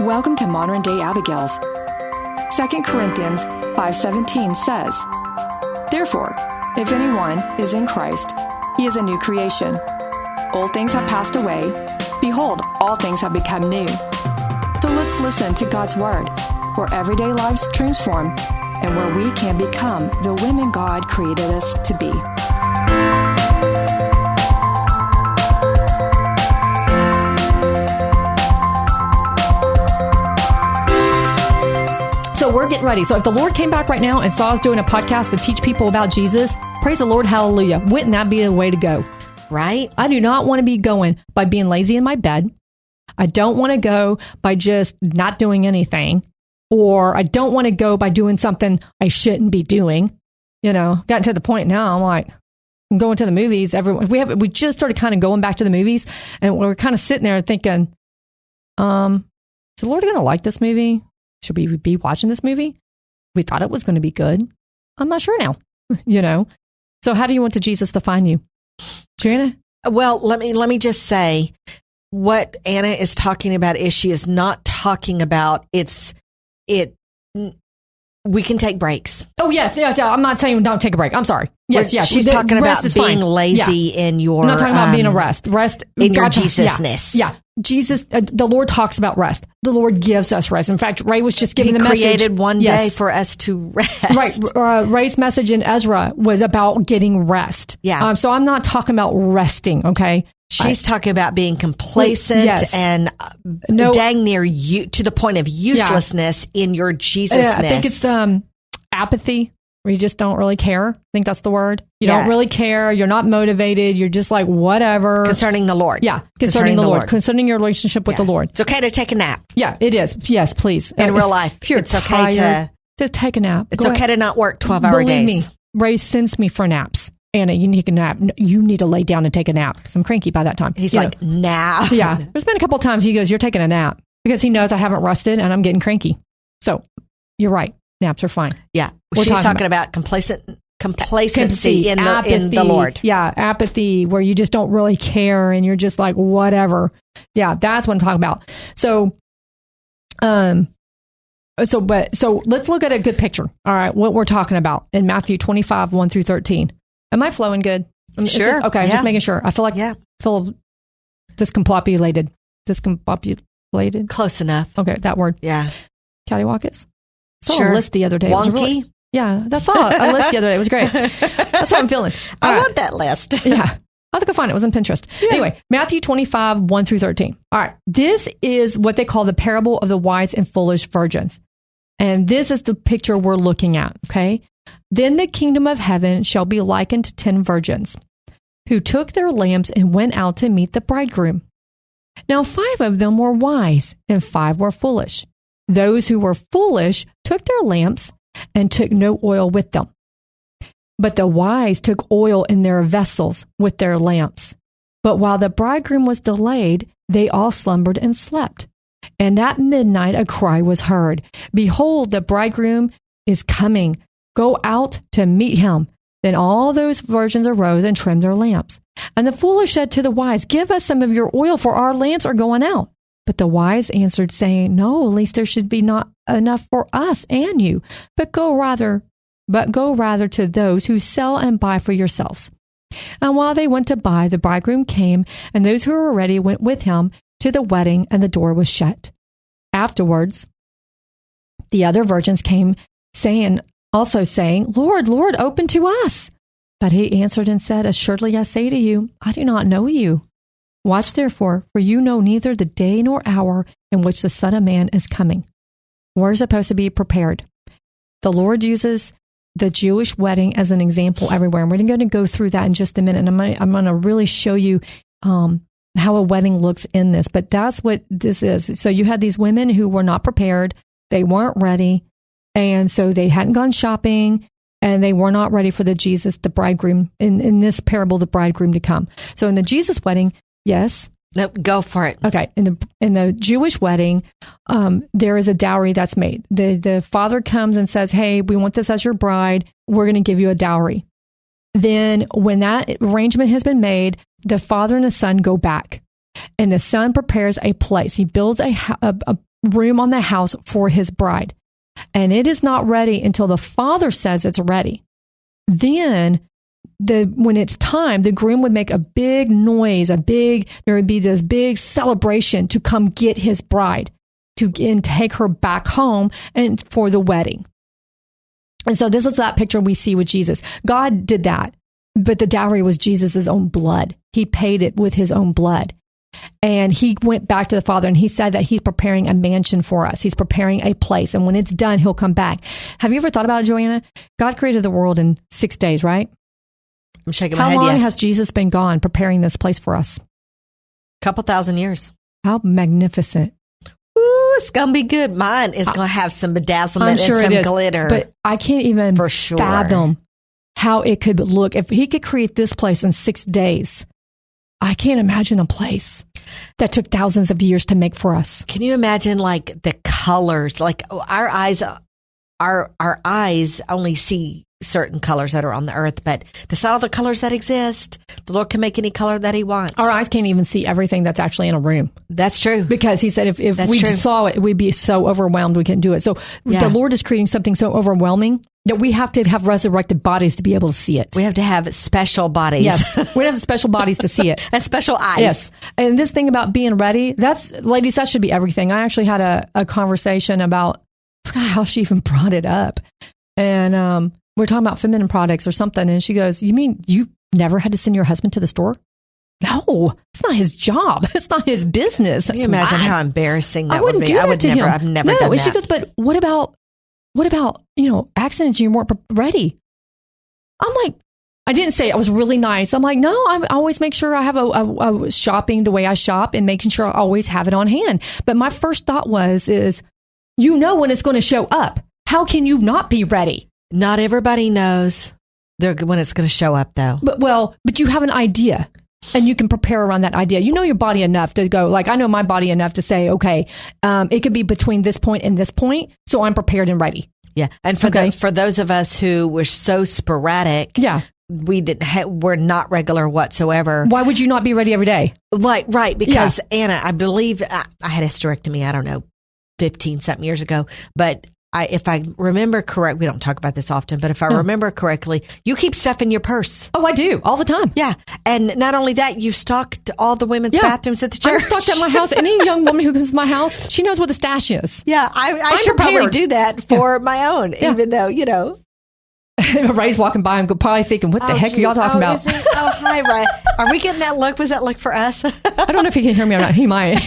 Welcome to Modern Day Abigails. 2 Corinthians 5:17 says, "Therefore, if anyone is in Christ, he is a new creation. Old things have passed away. Behold, all things have become new." So let's listen to God's Word, where everyday lives transform and where we can become the women God created us to be. So we're getting ready. So if the Lord came back right now and saw us doing a podcast to teach people about Jesus, praise the Lord, hallelujah. Wouldn't that be the way to go? Right? I do not want to be going by being lazy in my bed. I don't want to go by just not doing anything. Or I don't want to go by doing something I shouldn't be doing. You know, gotten to the point now, I'm like, I'm going to the movies. We just started kind of going back to the movies, and we're kind of sitting there thinking, is the Lord going to like this movie? Should we be watching this movie? We thought it was going to be good. I'm not sure now, you know? So how do you want the Jesus to find you? Jana? Well, let me just say what Anna is talking about is she is not talking about we can take breaks. Oh, yes. I'm not saying don't take a break. I'm sorry. Yes. She's talking about being lazy in your... I'm not talking about being a rest. Rest in your Jesusness. Yeah. Jesus, the Lord talks about rest. The Lord gives us rest. In fact, Ray was just giving the message. He created one day for us to rest. Right. Ray's message in Ezra was about getting rest. Yeah. So I'm not talking about resting, okay? She's talking about being complacent and dang near you to the point of uselessness in your Jesusness. I think it's apathy, where you just don't really care. I think that's the word. You don't really care. You're not motivated. You're just like, whatever. Concerning the Lord. Yeah. Concerning the Lord. Concerning your relationship with the Lord. It's okay to take a nap. Yeah, it is. Yes, please. In real life. If you're it's okay to take a nap. It's okay to not work 12-hour days. Believe me, Ray sends me for naps. Anna, you need a nap. You need to lay down and take a nap because I'm cranky by that time. He's like, nap. Yeah. There's been a couple of times he goes, "You're taking a nap," because he knows I haven't rested and I'm getting cranky. So you're right. Naps are fine. Yeah. She's talking about complacency in the Lord. Yeah. Apathy, where you just don't really care and you're just like, whatever. Yeah. That's what I'm talking about. So let's look at a good picture. All right. What we're talking about in Matthew 25, 1-13. Am I flowing good? Sure. Okay. Just making sure. I feel like feel discombobulated. Discombobulated. Close enough. Okay. That word. Yeah. Cattywampus. Saw a list the other day. Wonky. That's all. A list the other day. It was great. That's how I'm feeling. I want that list. Yeah. I'll have to go find it. It was on Pinterest. Yeah. Anyway, Matthew 25, 1-13. All right. This is what they call the parable of the wise and foolish virgins. And this is the picture we're looking at. Okay. Then the kingdom of heaven shall be likened to 10 virgins who took their lamps and went out to meet the bridegroom. Now 5 of them were wise and 5 were foolish. Those who were foolish took their lamps and took no oil with them. But the wise took oil in their vessels with their lamps. But while the bridegroom was delayed, they all slumbered and slept. And at midnight a cry was heard, "Behold, the bridegroom is coming. Go out to meet him." Then all those virgins arose and trimmed their lamps. And the foolish said to the wise, "Give us some of your oil, for our lamps are going out." But the wise answered, saying, "No, lest there should be not enough for us and you, but go rather to those who sell and buy for yourselves." And while they went to buy, the bridegroom came, and those who were ready went with him to the wedding, and the door was shut. Afterwards, the other virgins came, saying, "Lord, Lord, open to us." But he answered and said, "Assuredly I say to you, I do not know you. Watch therefore, for you know neither the day nor hour in which the Son of Man is coming." We're supposed to be prepared. The Lord uses the Jewish wedding as an example everywhere. And we're going to go through that in just a minute. And I'm going to really show you how a wedding looks in this. But that's what this is. So you had these women who were not prepared. They weren't ready. And so they hadn't gone shopping. And they were not ready for the bridegroom, in this parable, the bridegroom to come. So in the Jesus wedding, yes. No, go for it. Okay. In the Jewish wedding, there is a dowry that's made. The father comes and says, "Hey, we want this as your bride. We're going to give you a dowry." Then when that arrangement has been made, the father and the son go back. And the son prepares a place. He builds a room on the house for his bride. And it is not ready until the father says it's ready. Then when it's time, the groom would make a big noise, there would be this big celebration to come get his bride, and take her back home and for the wedding. And so this is that picture we see with Jesus. God did that, but the dowry was Jesus' own blood. He paid it with his own blood. And he went back to the Father and he said that he's preparing a mansion for us. He's preparing a place. And when it's done, he'll come back. Have you ever thought about it, Joanna? God created the world in 6 days, right? I'm shaking my head, How long yes. has Jesus been gone preparing this place for us? Couple thousand years. How magnificent. Ooh, it's going to be good. Mine is going to have some bedazzlement and some glitter. But I can't even fathom how it could look. If he could create this place in 6 days, I can't imagine a place that took thousands of years to make for us. Can you imagine like the colors? Like our eyes only see certain colors that are on the earth, but that's not all the colors that exist. The Lord can make any color that he wants. Our eyes can't even see everything that's actually in a room. That's true. Because he said if we saw it, we'd be so overwhelmed we couldn't do it. So the Lord is creating something so overwhelming that we have to have resurrected bodies to be able to see it. We have to have special bodies. Yes. We have special bodies to see it. And special eyes. Yes. And this thing about being ready, ladies, that should be everything. I actually had a conversation about, I forgot how she even brought it up. And we're talking about feminine products or something. And she goes, you mean you never had to send your husband to the store? No, it's not his job. It's not his business. Can you imagine how embarrassing that would be? Do that I've never done that. And she goes, but what about, accidents? You weren't ready. I'm like, I didn't say I was really nice. I'm like, no, I always make sure I have a shopping the way I shop and making sure I always have it on hand. But my first thought is, when it's going to show up. How can you not be ready? Not everybody knows when it's going to show up, though. But you have an idea, and you can prepare around that idea. You know your body enough to go, like, I know my body enough to say, okay, it could be between this point and this point, so I'm prepared and ready. Yeah, and for those of us who were so sporadic, we're not regular whatsoever. Why would you not be ready every day? Right, because Anna, I believe I had a hysterectomy, I don't know, 15-something years ago, but if I remember correct, we don't talk about this often, but if I remember correctly, you keep stuff in your purse. Oh, I do. All the time. Yeah. And not only that, you've stocked all the women's bathrooms at the church. I'm stocked at my house. Any young woman who comes to my house, she knows what the stash is. Yeah. I should probably do that for my own, even though, Ray's walking by and probably thinking, what the heck are y'all talking about? Hi, Ray. Are we getting that look? Was that look for us? I don't know if he can hear me or not. He might.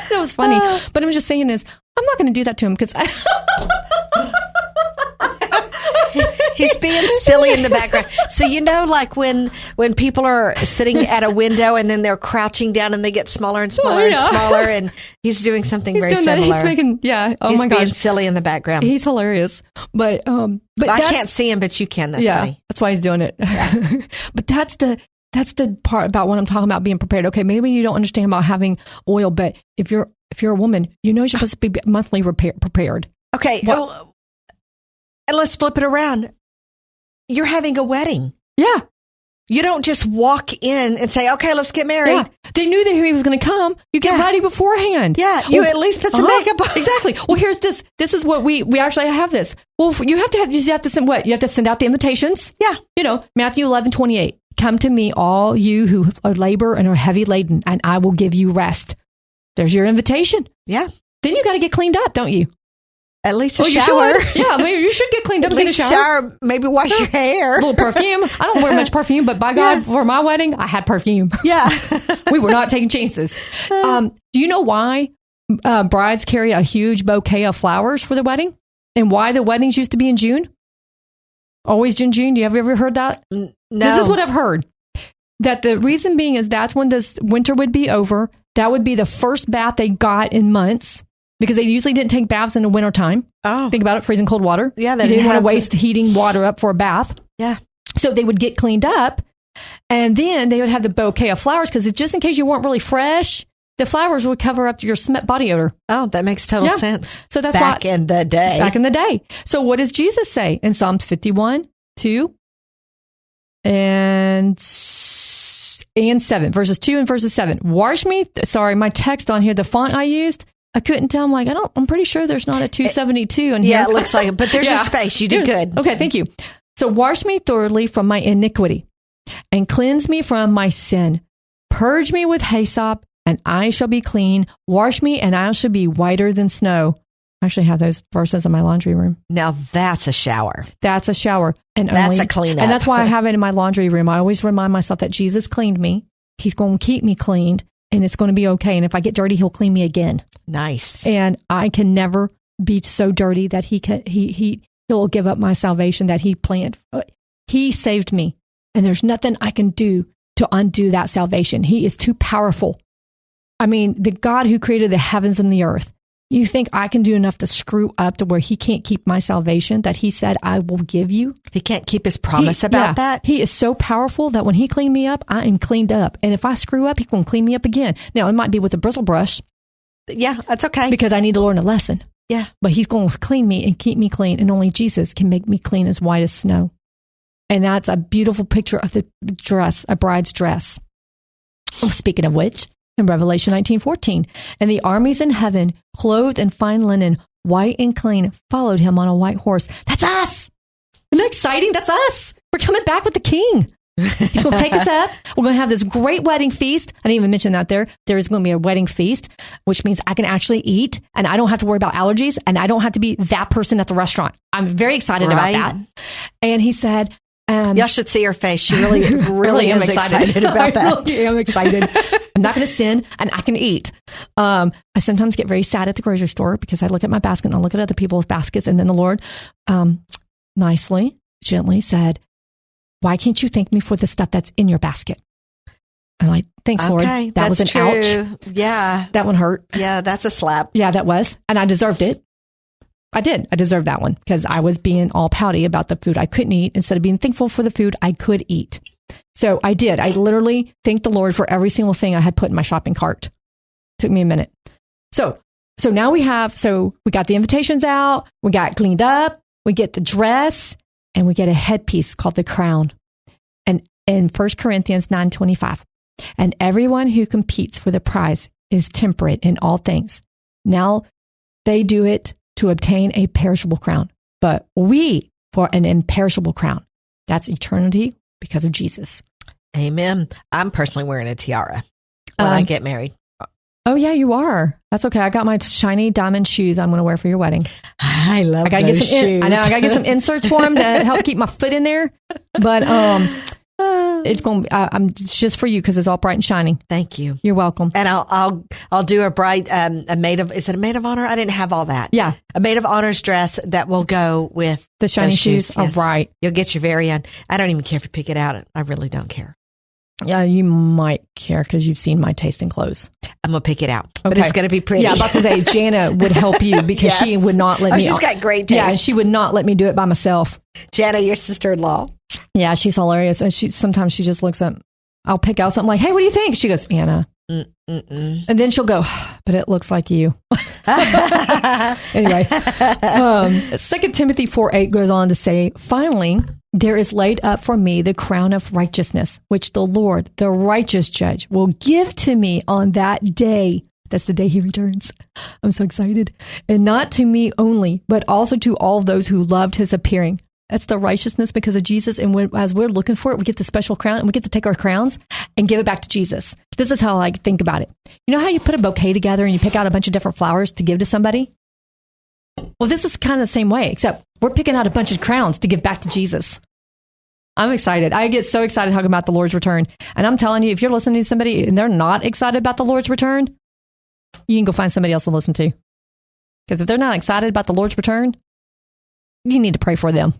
That was funny. But I'm just saying I'm not going to do that to him because he's being silly in the background. So, like when people are sitting at a window and then they're crouching down and they get smaller and smaller and smaller, and he's doing something very similar. He's making, oh my gosh. He's being silly in the background. He's hilarious. But I can't see him, but you can. That's funny. That's why he's doing it. Yeah. But that's the part about what I'm talking about being prepared. Okay, maybe you don't understand about having oil, but if you're a woman, you're supposed to be monthly prepared. Okay, and let's flip it around. You're having a wedding. Yeah. You don't just walk in and say, okay, let's get married. Yeah. They knew that he was going to come. You get ready beforehand. Yeah, you at least put some makeup on. Exactly. Well, here's this. This is what we actually have this. Well, you have to send what? You have to send out the invitations. Yeah. Matthew 11:28. Come to me, all you who are labor and are heavy laden, and I will give you rest. There's your invitation. Yeah. Then you got to get cleaned up, don't you? At least a shower. Maybe you should get cleaned up. At least shower. Maybe wash your hair. A little perfume. I don't wear much perfume, but by God, for my wedding, I had perfume. Yeah. We were not taking chances. Do you know why brides carry a huge bouquet of flowers for the wedding? And why the weddings used to be in June? Always in June? Have you ever heard that? No. This is what I've heard. That the reason being is that's when this winter would be over. That would be the first bath they got in months. Because they usually didn't take baths in the wintertime. Oh. Think about it, freezing cold water. Yeah, they didn't want to waste heating water up for a bath. Yeah. So they would get cleaned up, and then they would have the bouquet of flowers, because just in case you weren't really fresh, the flowers would cover up your body odor. Oh, that makes total sense. So that's back in the day. Back in the day. So what does Jesus say in Psalms 51, 2, and 7, verses 2 and verses 7? Wash me. Sorry, my text on here, the font I used, I couldn't tell. I'm like, I'm pretty sure there's not a 272 in here. Yeah, it looks like it, but there's a space. You did good. Okay, thank you. So wash me thoroughly from my iniquity and cleanse me from my sin. Purge me with hyssop and I shall be clean. Wash me and I shall be whiter than snow. I actually have those verses in my laundry room. Now that's a shower. That's a shower. And that's a cleanup. And that's why I have it in my laundry room. I always remind myself that Jesus cleaned me. He's going to keep me cleaned and it's going to be okay. And if I get dirty, he'll clean me again. Nice. And I can never be so dirty that he'll give up my salvation that he planned. He saved me. And there's nothing I can do to undo that salvation. He is too powerful. I mean, the God who created the heavens and the earth. You think I can do enough to screw up to where he can't keep my salvation that he said, I will give you? He can't keep his promise about that? He is so powerful that when he cleaned me up, I am cleaned up. And if I screw up, he's going to clean me up again. Now, it might be with a bristle brush. Yeah, that's okay. Because I need to learn a lesson. Yeah. But he's going to clean me and keep me clean. And only Jesus can make me clean as white as snow. And that's a beautiful picture of the dress, a bride's dress. Oh, speaking of which, in Revelation 19:14, and the armies in heaven, clothed in fine linen, white and clean, followed him on a white horse. That's us. Isn't that exciting? That's us. We're coming back with the king. He's going to take us up. We're going to have this great wedding feast. I didn't even mention that there. There is going to be a wedding feast, which means I can actually eat and I don't have to worry about allergies and I don't have to be that person at the restaurant. I'm very excited about that. And he said, y'all should see her face. She really is excited about that. I really am excited. I'm not going to sin and I can eat. I sometimes get very sad at the grocery store because I look at my basket and I look at other people's baskets. And then the Lord nicely, gently said, why can't you thank me for the stuff that's in your basket? I'm like, thanks, Lord. That was an true. Ouch. Yeah. That one hurt. Yeah, that's a slap. Yeah, that was. And I deserved it. I did. I deserved that one because I was being all pouty about the food I couldn't eat instead of being thankful for the food I could eat. So I did. I literally thanked the Lord for every single thing I had put in my shopping cart. Took me a minute. So now we got the invitations out. We got cleaned up. We get the dress and we get a headpiece called the crown. And in 1 Corinthians 9:25, and everyone who competes for the prize is temperate in all things. Now they do it to obtain a perishable crown, but we for an imperishable crown. That's eternity because of Jesus. Amen. I'm personally wearing a tiara when I get married. Oh yeah, you are. That's okay. I got my shiny diamond shoes I'm going to wear for your wedding. I love those shoes. I know. I got to get some inserts for them to help keep my foot in there. But it's going. It's just for you because it's all bright and shiny. Thank you. You're welcome. And I'll do a bride a maid of. Is it a maid of honor? I didn't have all that. Yeah, a maid of honor's dress that will go with the shiny shoes. Yes. Oh, right. You'll get your very own. I don't even care if you pick it out. I really don't care. Yeah, you might care because you've seen my taste in clothes. I'm going to pick it out, but it's going to be pretty. Yeah, I'm about to say, Jana would help you because she would not let me. She's got great taste. Yeah, she would not let me do it by myself. Jana, your sister-in-law. Yeah, she's hilarious. And sometimes she just looks up. I'll pick out something like, hey, what do you think? She goes, Anna. And then she'll go, but it looks like you. Anyway, 2 Timothy 4:8 goes on to say, finally, there is laid up for me the crown of righteousness, which the Lord, the righteous judge, will give to me on that day. That's the day he returns. I'm so excited. And not to me only, but also to all those who loved his appearing. That's the righteousness because of Jesus. And as we're looking for it, we get the special crown and we get to take our crowns and give it back to Jesus. This is how I think about it. You know how you put a bouquet together and you pick out a bunch of different flowers to give to somebody? Well, this is kind of the same way, except we're picking out a bunch of crowns to give back to Jesus. I'm excited. I get so excited talking about the Lord's return. And I'm telling you, if you're listening to somebody and they're not excited about the Lord's return, you can go find somebody else to listen to. Because if they're not excited about the Lord's return, you need to pray for them.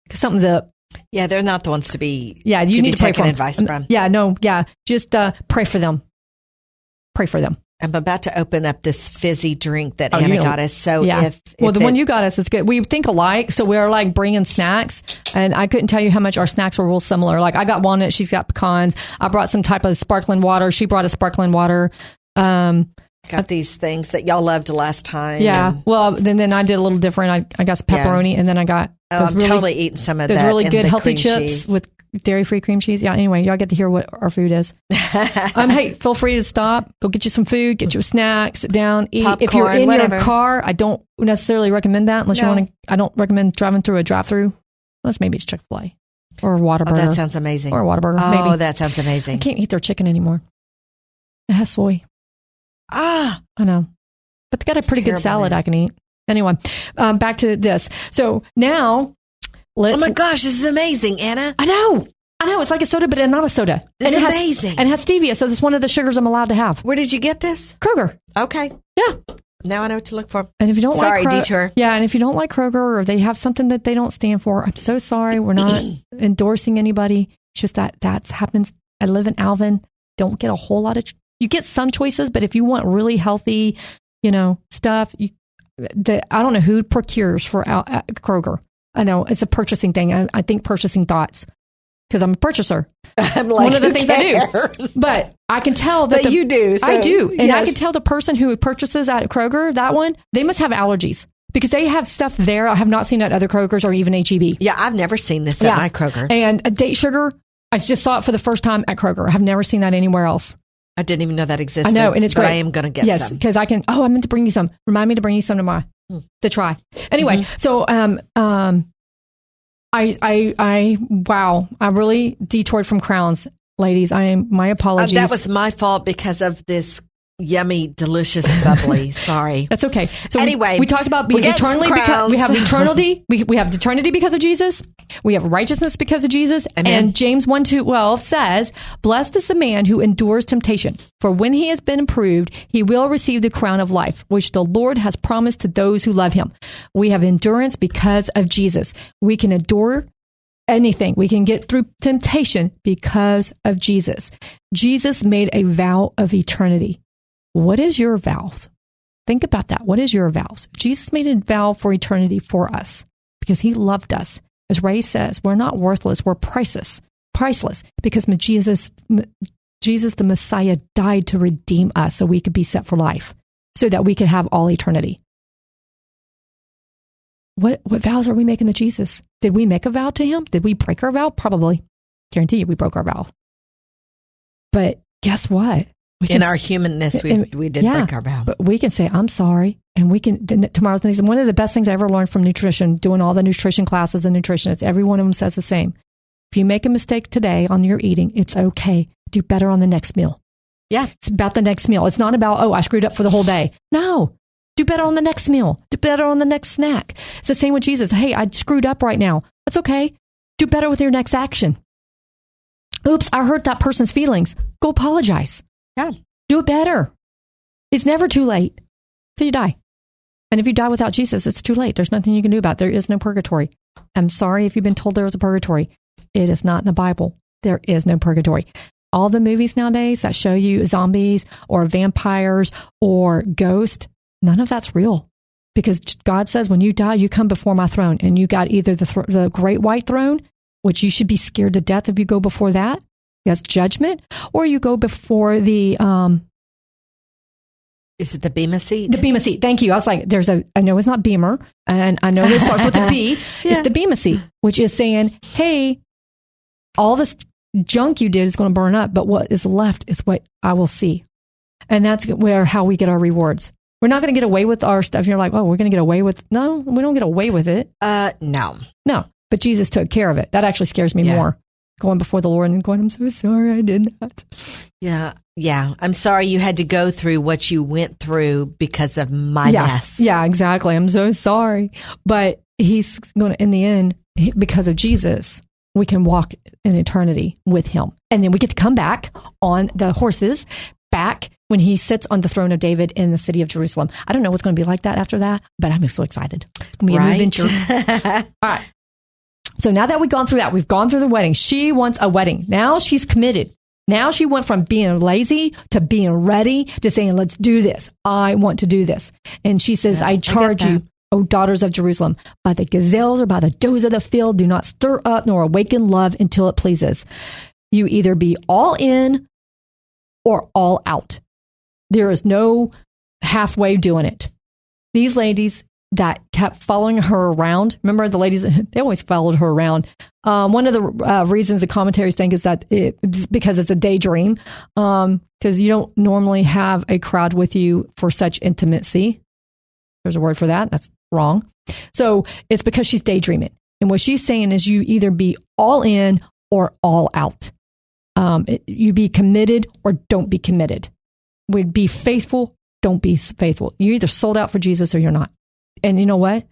Because something's up. Yeah, they're not the ones to be. Yeah, you need to pray for them. Advice from. Yeah, no, yeah. Just pray for them. Pray for them. I'm about to open up this fizzy drink that Anna got us. So yeah. The one you got us is good. We think alike, so we're like bringing snacks, and I couldn't tell you how much our snacks were real similar. Like I got walnut, she's got pecans. I brought some type of sparkling water. She brought a sparkling water. Got these things that y'all loved last time. Yeah. Well, then I did a little different. I got some pepperoni, and then I got. I'm totally eating some of those that. Those really good healthy chips with dairy-free cream cheese. Yeah, anyway, y'all get to hear what our food is. Hey, feel free to stop. Go get you some food, get you a snack, sit down, eat. Popcorn, if you're in whatever. your car, I don't necessarily recommend that unless you want to. I don't recommend driving through a drive-through. Unless maybe it's Chick-fil-A or a Whataburger. Oh, that sounds amazing. Or a Whataburger, Oh, maybe. that sounds amazing. I can't eat their chicken anymore. It has soy. Ah, I know. But they got a pretty good salad I can eat. Anyway, back to this. So now, oh my gosh, this is amazing, Anna. I know. It's like a soda, but not a soda. This is amazing. And it has stevia, so it's one of the sugars I'm allowed to have. Where did you get this? Kroger. Okay. Yeah. Now I know what to look for. And if you don't sorry, like detour. Yeah, and if you don't like Kroger or they have something that they don't stand for, I'm so sorry. We're not endorsing anybody. It's just that happens. I live in Alvin. Don't get a whole lot of... You get some choices, but if you want really healthy, stuff, I don't know who procures for Kroger. I know it's a purchasing thing. I think purchasing thoughts because I'm a purchaser. I'm like, one of the things I do, but I can tell that you do. So, I do, and yes. I can tell the person who purchases at Kroger that one, they must have allergies because they have stuff there I have not seen at other Krogers or even HEB. Yeah, I've never seen this at my Kroger. And date sugar, I just saw it for the first time at Kroger. I have never seen that anywhere else. I didn't even know that existed. I know, and it's great. But I am going to get some. Yes, because I can. Oh, I meant to bring you some. Remind me to bring you some tomorrow to try. Anyway, so I really detoured from crowns, ladies. My apologies. That was my fault because of this yummy, delicious, bubbly. Sorry. That's okay. So anyway, we talked about being eternally because we have eternity. We have eternity because of Jesus. We have righteousness because of Jesus. Amen. And James 1:12 says, "Blessed is the man who endures temptation, for when he has been approved, he will receive the crown of life, which the Lord has promised to those who love him." We have endurance because of Jesus. We can endure anything. We can get through temptation because of Jesus. Jesus made a vow of eternity. What is your vows? Think about that. What is your vows? Jesus made a vow for eternity for us because he loved us. As Ray says, we're not worthless. We're priceless because Jesus the Messiah died to redeem us so we could be set for life, so that we could have all eternity. What vows are we making to Jesus? Did we make a vow to him? Did we break our vow? Probably. Guarantee you we broke our vow. But guess what? In our humanness, we did break our vow. But we can say, I'm sorry. And we can, tomorrow's the next. One of the best things I ever learned from nutrition, doing all the nutrition classes and nutritionists, every one of them says the same. If you make a mistake today on your eating, it's okay. Do better on the next meal. Yeah. It's about the next meal. It's not about, I screwed up for the whole day. No. Do better on the next meal. Do better on the next snack. It's the same with Jesus. Hey, I screwed up right now. That's okay. Do better with your next action. Oops, I hurt that person's feelings. Go apologize. Yeah. Do it better. It's never too late till you die. And if you die without Jesus, it's too late. There's nothing you can do about it. There is no purgatory. I'm sorry if you've been told there was a purgatory. It is not in the Bible. There is no purgatory. All the movies nowadays that show you zombies or vampires or ghosts, none of that's real. Because God says when you die, you come before my throne. And you got either the great white throne, which you should be scared to death if you go before that. That's judgment. Or you go before the... Is it the Bema seat? The Bema seat. Thank you. I was like, I know it's not Beamer, and I know it starts with a B. Yeah. It's the Bema seat, which is saying, hey, all this junk you did is going to burn up, but what is left is what I will see. And that's how we get our rewards. We're not going to get away with our stuff. You're like, oh, we're going to get away with... No, we don't get away with it. No. But Jesus took care of it. That actually scares me more. Going before the Lord and going, I'm so sorry I did that. Yeah. I'm sorry you had to go through what you went through because of my mess. Yeah, exactly. I'm so sorry. But he's going to, in the end, because of Jesus, we can walk in eternity with him. And then we get to come back on the horses, back when he sits on the throne of David in the city of Jerusalem. I don't know what's going to be like that after that, but I'm so excited. It's going to be a new adventure. All right. So now that we've gone through that, we've gone through the wedding. She wants a wedding. Now she's committed. Now she went from being lazy to being ready to saying, let's do this. I want to do this. And she says, I charge you, O daughters of Jerusalem, by the gazelles or by the does of the field, do not stir up nor awaken love until it pleases. You either be all in or all out. There is no halfway doing it. These ladies that kept following her around. Remember the ladies, they always followed her around. One of the reasons the commentaries think is that because it's a daydream, because you don't normally have a crowd with you for such intimacy. There's a word for that. That's wrong. So it's because she's daydreaming. And what she's saying is you either be all in or all out. You be committed or don't be committed. We'd be faithful, don't be faithful. You're either sold out for Jesus or you're not. And you know what?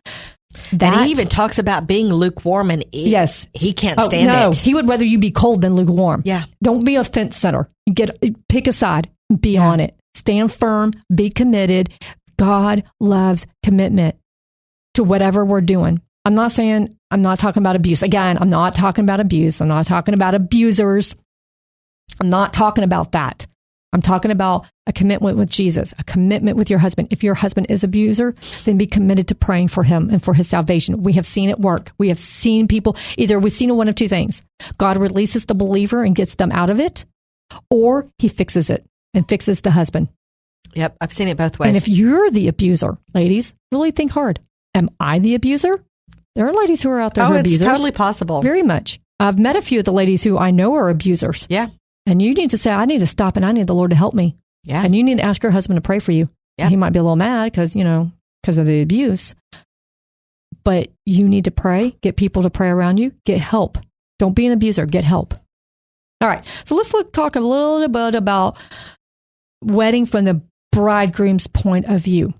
And he even talks about being lukewarm, and yes, he can't stand it. He would rather you be cold than lukewarm. Yeah. Don't be a fence setter. Pick a side, be on it. Stand firm, be committed. God loves commitment to whatever we're doing. I'm not talking about abuse. Again, I'm not talking about abuse. I'm not talking about abusers. I'm not talking about that. I'm talking about a commitment with Jesus, a commitment with your husband. If your husband is an abuser, then be committed to praying for him and for his salvation. We have seen it work. We have seen people, either we've seen one of two things. God releases the believer and gets them out of it, or he fixes it and fixes the husband. Yep, I've seen it both ways. And if you're the abuser, ladies, really think hard. Am I the abuser? There are ladies who are out there who are abusers. It's totally possible. Very much. I've met a few of the ladies who I know are abusers. Yeah. And you need to say, I need to stop and I need the Lord to help me. Yeah. And you need to ask your husband to pray for you. Yeah. He might be a little mad because of the abuse. But you need to pray, get people to pray around you, get help. Don't be an abuser, get help. All right. So let's talk a little bit about wedding from the bridegroom's point of view.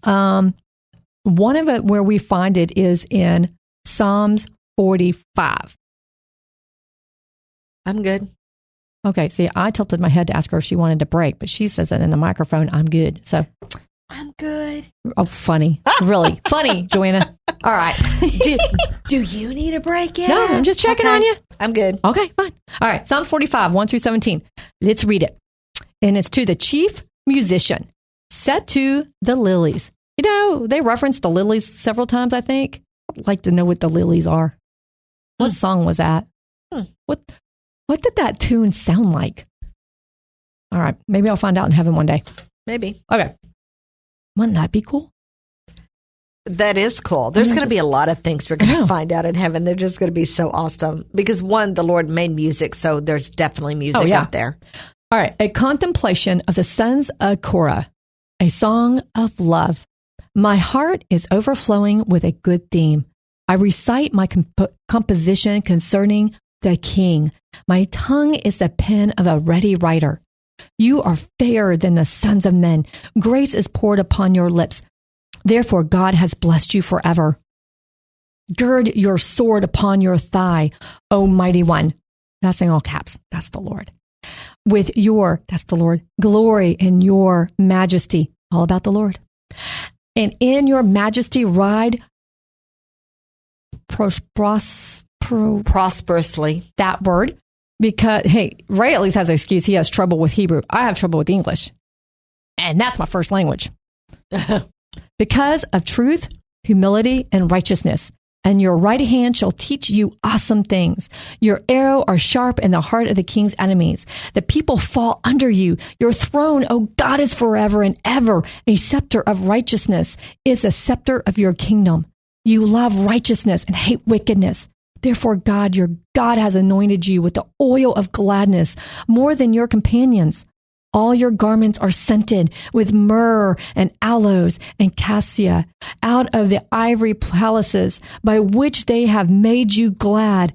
One of it where we find it is in Psalms 45. I'm good. Okay, see, I tilted my head to ask her if she wanted to break, but she says it in the microphone, I'm good. So, I'm good. Oh, funny. Really funny, Joanna. All right. Do you need a break yet? No, I'm just checking on you. I'm good. Okay, fine. All right, Psalm 45, 1 through 17. Let's read it. And it's to the chief musician, set to the lilies. They referenced the lilies several times, I think. I'd like to know what the lilies are. What song was that? What did that tune sound like? All right. Maybe I'll find out in heaven one day. Maybe. Okay. Wouldn't that be cool? That is cool. There's going to be a lot of things we're going to find out in heaven. They're just going to be so awesome. Because one, the Lord made music, so there's definitely music up there. All right. A contemplation of the sons of Korah, a song of love. My heart is overflowing with a good theme. I recite my composition concerning the king. My tongue is the pen of a ready writer. You are fairer than the sons of men. Grace is poured upon your lips. Therefore, God has blessed you forever. Gird your sword upon your thigh, O mighty one. That's in all caps. That's the Lord. That's the Lord, glory in your majesty. All about the Lord. And in your majesty ride prosperously. That word. Because, hey, Ray at least has an excuse. He has trouble with Hebrew. I have trouble with English. And that's my first language. Because of truth, humility, and righteousness. And your right hand shall teach you awesome things. Your arrow are sharp in the heart of the king's enemies. The people fall under you. Your throne, O God, is forever and ever. A scepter of righteousness is the scepter of your kingdom. You love righteousness and hate wickedness. Therefore, God, your God has anointed you with the oil of gladness more than your companions. All your garments are scented with myrrh and aloes and cassia out of the ivory palaces by which they have made you glad.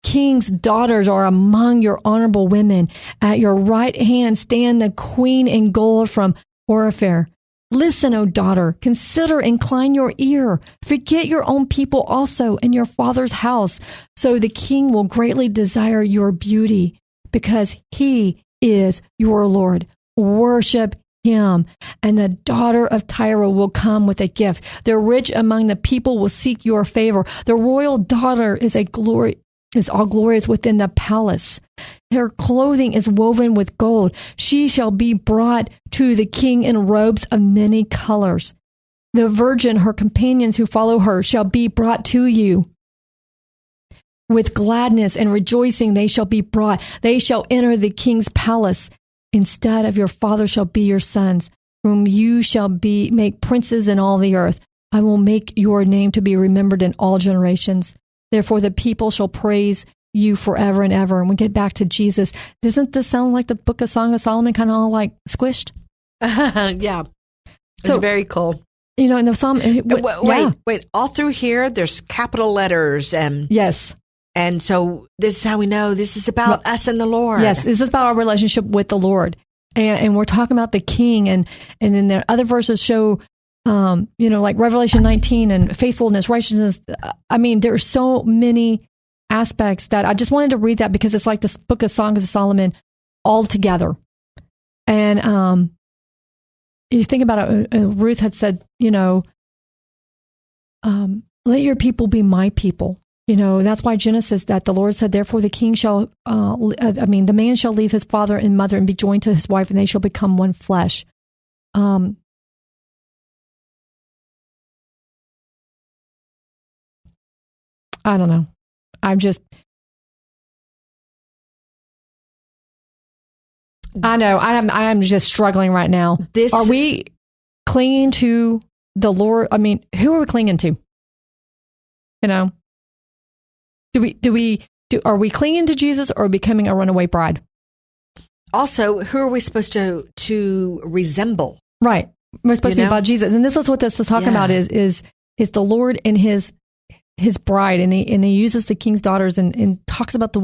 King's daughters are among your honorable women. At your right hand stand the queen in gold from Ophir. Listen, O daughter, consider, incline your ear. Forget your own people also and your father's house. So the king will greatly desire your beauty because he is your Lord. Worship him. And the daughter of Tyre will come with a gift. The rich among the people will seek your favor. The royal daughter is all glorious within the palace. Her clothing is woven with gold. She shall be brought to the king in robes of many colors. The virgin, her companions who follow her, shall be brought to you. With gladness and rejoicing they shall be brought. They shall enter the king's palace. Instead of your father shall be your sons. whom you shall make princes in all the earth. I will make your name to be remembered in all generations. Therefore, the people shall praise you forever and ever. And we get back to Jesus. Doesn't this sound like the book of Song of Solomon, kind of all like squished? Yeah. It's very cool. You know, in the Psalm. Wait. All through here, there's capital letters. Yes. And so this is how we know this is about us and the Lord. Yes, this is about our relationship with the Lord. And we're talking about the King. And then there other verses show, like Revelation 19 and faithfulness, righteousness. I mean, there are so many aspects that I just wanted to read that because it's like this book of Songs of Solomon all together. And you think about it, Ruth had said, let your people be my people. That's why Genesis, that the Lord said, therefore the king shall, the man shall leave his father and mother and be joined to his wife, and they shall become one flesh. I don't know. I know. I'm just struggling right now. Are we clinging to the Lord? I mean, who are we clinging to? Are we clinging to Jesus or becoming a runaway bride? Also, who are we supposed to resemble? Right. We're supposed to be about Jesus. And this is what this is talking about is the Lord and his bride. And he uses the king's daughters and talks about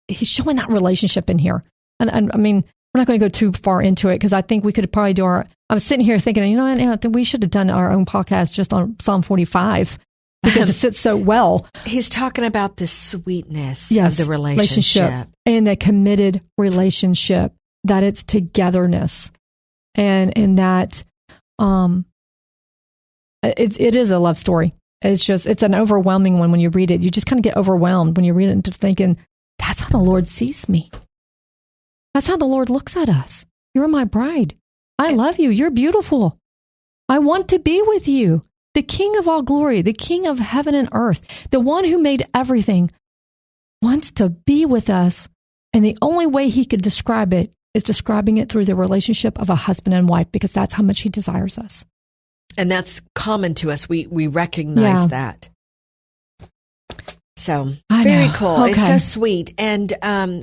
he's showing that relationship in here. And I mean, we're not going to go too far into it because I think we could probably I was sitting here thinking, I think we should have done our own podcast just on Psalm 45. Because it sits so well. He's talking about the sweetness of the relationship. And the committed relationship, that it's togetherness. And that it is a love story. It's an overwhelming one when you read it. You just kind of get overwhelmed when you read it into thinking, that's how the Lord sees me. That's how the Lord looks at us. You're my bride. I love you. You're beautiful. I want to be with you. The King of all glory, the King of heaven and earth, the one who made everything, wants to be with us. And the only way he could describe it is describing it through the relationship of a husband and wife, because that's how much he desires us. And that's common to us. We recognize that. So very cool. Okay. It's so sweet. And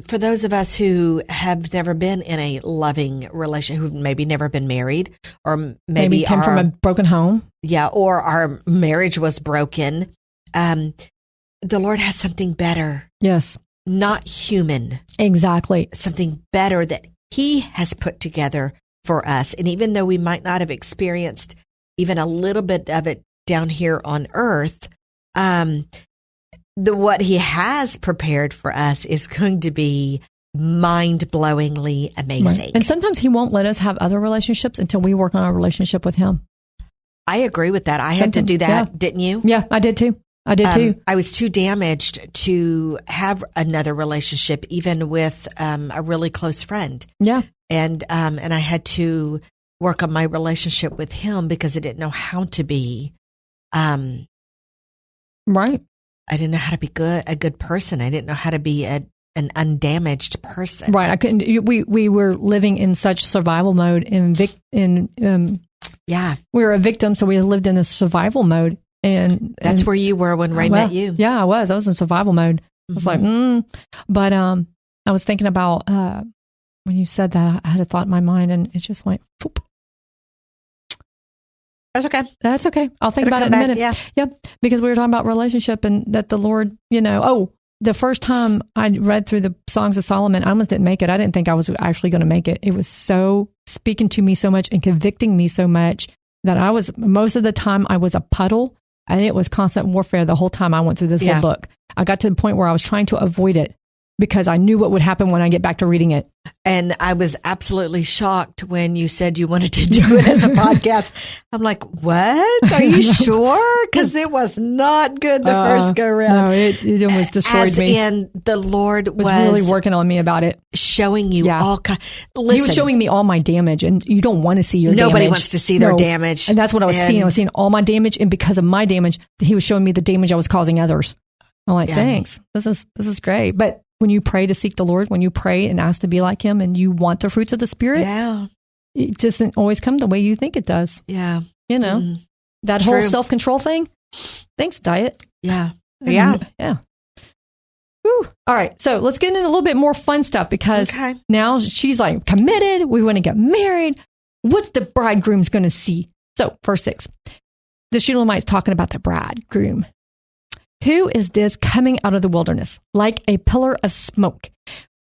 for those of us who have never been in a loving relationship, who've maybe never been married, or maybe came from a broken home. Yeah, or our marriage was broken. The Lord has something better. Yes. Not human. Exactly. Something better that he has put together for us. And even though we might not have experienced even a little bit of it down here on earth, what he has prepared for us is going to be mind-blowingly amazing. Right. And sometimes he won't let us have other relationships until we work on our relationship with him. I agree with that. I had to do that, didn't you? Yeah, I did too. I was too damaged to have another relationship, even with a really close friend. Yeah. And I had to work on my relationship with him because I didn't know how to be. Right. I didn't know how to be a good person. I didn't know how to be an undamaged person. Right. I couldn't. We were living in such survival mode. We were a victim, so we lived in this survival mode. And that's where you were when Ray met you. Yeah, I was. I was in survival mode. I was like, But I was thinking about when you said that, I had a thought in my mind, and it just went, Poop. That's okay. I'll think about it in a minute. Yeah. Because we were talking about relationship and that the Lord, the first time I read through the Songs of Solomon, I almost didn't make it. I didn't think I was actually going to make it. It was so speaking to me so much and convicting me so much that most of the time I was a puddle, and it was constant warfare the whole time I went through this whole book. I got to the point where I was trying to avoid it because I knew what would happen when I get back to reading it. And I was absolutely shocked when you said you wanted to do it as a podcast. I'm like, what? Are you sure? Because it was not good the first go around. No, it almost destroyed me. And the Lord was really working on me about it. Showing you all kinds. He was showing me all my damage, and you don't want to see your damage. Nobody wants to see their damage. And that's what I was seeing. I was seeing all my damage, and because of my damage, he was showing me the damage I was causing others. I'm like, thanks. This is great. But when you pray to seek the Lord, when you pray and ask to be like him, and you want the fruits of the Spirit, it doesn't always come the way you think it does. Yeah. You know, that True. whole self-control thing. Thanks, diet. Yeah. Yeah. Yeah. Whew. All right. So let's get into a little bit more fun stuff because now she's like committed. We want to get married. What's the bridegroom's going to see? So verse 6, the Shulamite's talking about the bridegroom. Who is this coming out of the wilderness like a pillar of smoke,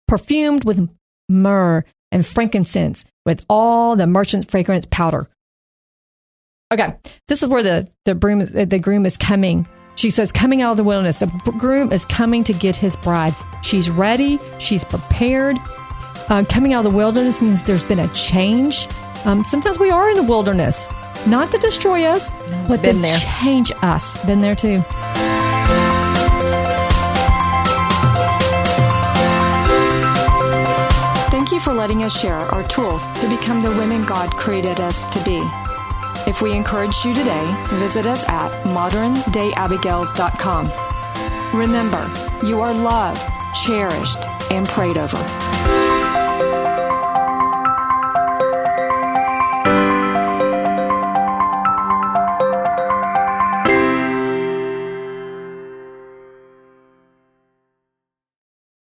perfumed with myrrh and frankincense, with all the merchant's fragrance powder? Okay, this is where the groom is coming. She says, coming out of the wilderness. The groom is coming to get his bride. She's ready. She's prepared. Coming out of the wilderness means there's been a change. Sometimes we are in the wilderness, not to destroy us, but to change us. Been there too. Thank you for letting us share our tools to become the women God created us to be. If we encouraged you today, visit us at moderndayabigails.com. Remember, you are loved, cherished, and prayed over.